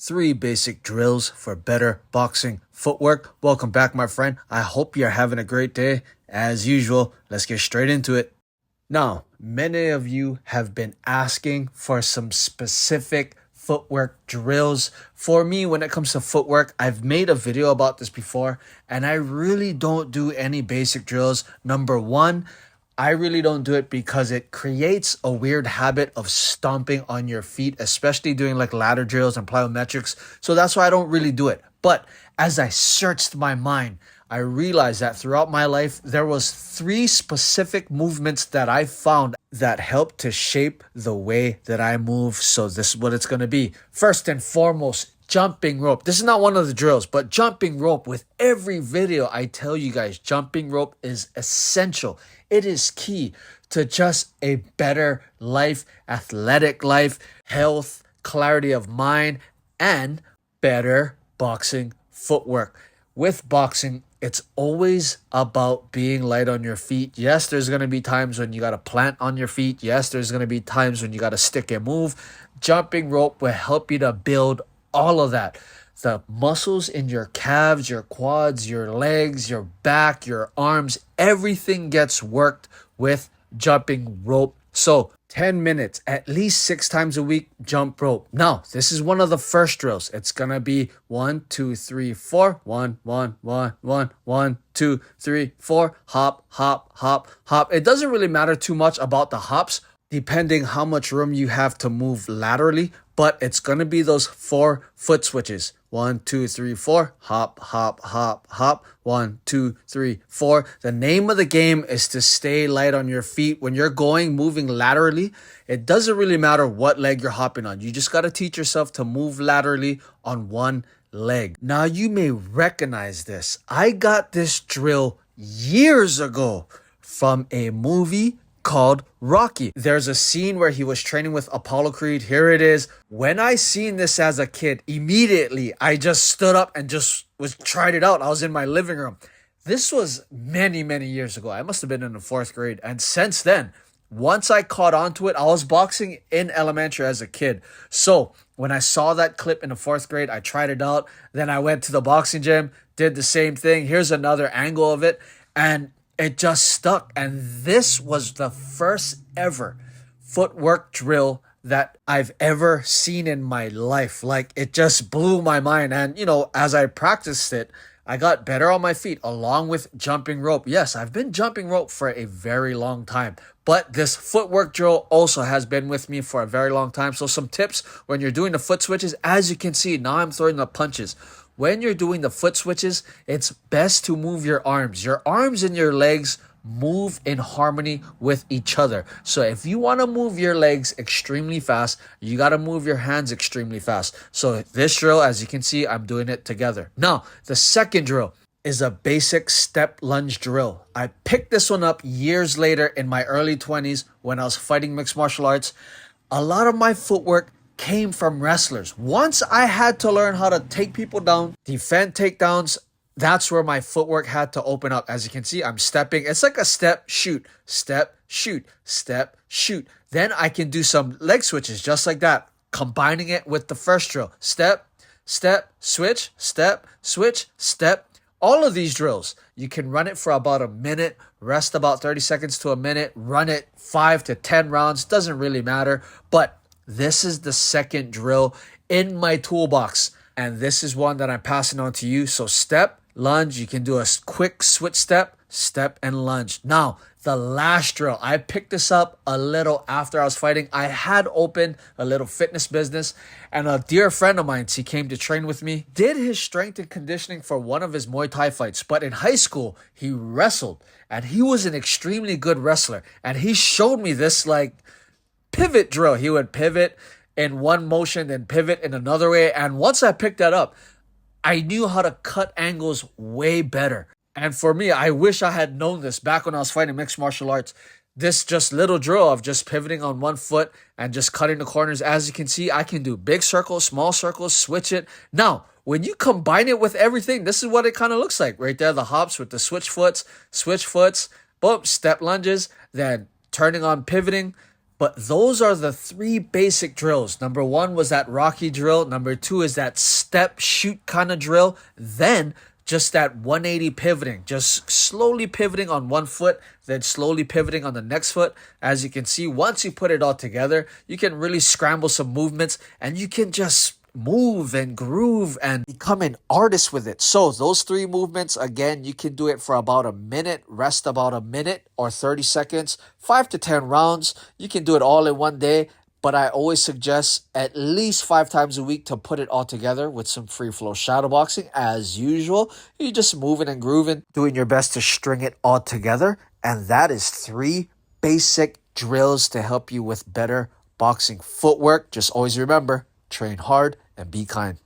3 basic drills for better boxing footwork. Welcome back, my friend. I hope you're having a great day. As usual, let's get straight into it. Now, many of you have been asking for some specific footwork drills. For me, when it comes to footwork, I've made a video about this before, and I really don't do any basic drills. Number one, I really don't do it because it creates a weird habit of stomping on your feet, especially doing like ladder drills and plyometrics. So that's why I don't really do it. But as I searched my mind, I realized that throughout my life, there was 3 specific movements that I found that helped to shape the way that I move. So this is what it's going to be. First and foremost, jumping rope. This is not one of the drills, but jumping rope. With every video, I tell you guys, jumping rope is essential. It is key to just a better life, athletic life, health, clarity of mind, and better boxing footwork. With boxing, it's always about being light on your feet. Yes, there's going to be times when you got to plant on your feet. Yes, there's going to be times when you got to stick and move. Jumping rope will help you to build all of that. The muscles in your calves, your quads, your legs, your back, your arms, everything gets worked with jumping rope. So 10 minutes, at least 6 times a week, jump rope. Now, this is one of the first drills. It's going to be 1, 2, 3, 4. 1, 1, 1, 1, 1, 2, 3, 4. Hop, hop, hop, hop. It doesn't really matter too much about the hops, depending how much room you have to move laterally, but it's going to be those 4 foot switches. 1, 2, 3, 4. Hop, hop, hop, hop. 1, 2, 3, 4. The name of the game is to stay light on your feet. When you're moving laterally, it doesn't really matter what leg you're hopping on. You just got to teach yourself to move laterally on one leg. Now, you may recognize this. I got this drill years ago from a movie called Rocky. There's a scene where he was training with Apollo Creed. Here it is. When I seen this as a kid, immediately I just stood up and tried it out. I was in my living room. This was many, many years ago. I must have been in the 4th grade. And since then, once I caught on to it, I was boxing in elementary as a kid. So when I saw that clip in the 4th grade, I tried it out. Then I went to the boxing gym, did the same thing. Here's another angle of it. And it just stuck. And this was the first ever footwork drill that I've ever seen in my life. Like, it just blew my mind. And, as I practiced it, I got better on my feet along with jumping rope. Yes, I've been jumping rope for a very long time, but this footwork drill also has been with me for a very long time. So some tips when you're doing the foot switches, as you can see, now I'm throwing the punches. When you're doing the foot switches, it's best to move your arms. Your arms and your legs move in harmony with each other. So if you want to move your legs extremely fast, you got to move your hands extremely fast. So this drill, as you can see, I'm doing it together. Now, the second drill is a basic step lunge drill. I picked this one up years later in my early 20s when I was fighting mixed martial arts. A lot of my footwork came from wrestlers. Once I had to learn how to take people down, defend takedowns, that's where my footwork had to open up. As you can see, I'm stepping. It's like a step, shoot, step, shoot, step, shoot. Then I can do some leg switches just like that, combining it with the first drill. Step, step, switch, step, switch, step. All of these drills, you can run it for about a minute, rest about 30 seconds to a minute, run it 5 to 10 rounds. Doesn't really matter, but this is the second drill in my toolbox, and this is one that I'm passing on to you. So step, lunge, you can do a quick switch step, step, and lunge. Now, the last drill, I picked this up a little after I was fighting. I had opened a little fitness business, and a dear friend of mine, he came to train with me, did his strength and conditioning for one of his Muay Thai fights. But in high school, he wrestled, and he was an extremely good wrestler. And he showed me this pivot drill. He would pivot in one motion, then pivot in another way. And once I picked that up, I knew how to cut angles way better. And for me, I wish I had known this back when I was fighting mixed martial arts. This just little drill of just pivoting on one foot and just cutting the corners. As you can see, I can do big circles, small circles, switch it. Now, when you combine it with everything, this is what it kind of looks like. Right there, the hops with the switch foots, boom, step lunges, then turning on pivoting, But those are the three basic drills. Number one was that Rocky drill. Number two is that step shoot kind of drill. Then just that 180 pivoting, just slowly pivoting on one foot, then slowly pivoting on the next foot. As you can see, once you put it all together, you can really scramble some movements and you can just move and groove and become an artist with it. So those three movements, again, you can do it for about a minute, rest about a minute or 30 seconds, 5 to 10 rounds. You can do it all in one day, but I always suggest at least 5 times a week to put it all together with some free flow shadow boxing. As usual, you're just moving and grooving, doing your best to string it all together. And that is 3 basic drills to help you with better boxing footwork. Just always remember, train hard and be kind.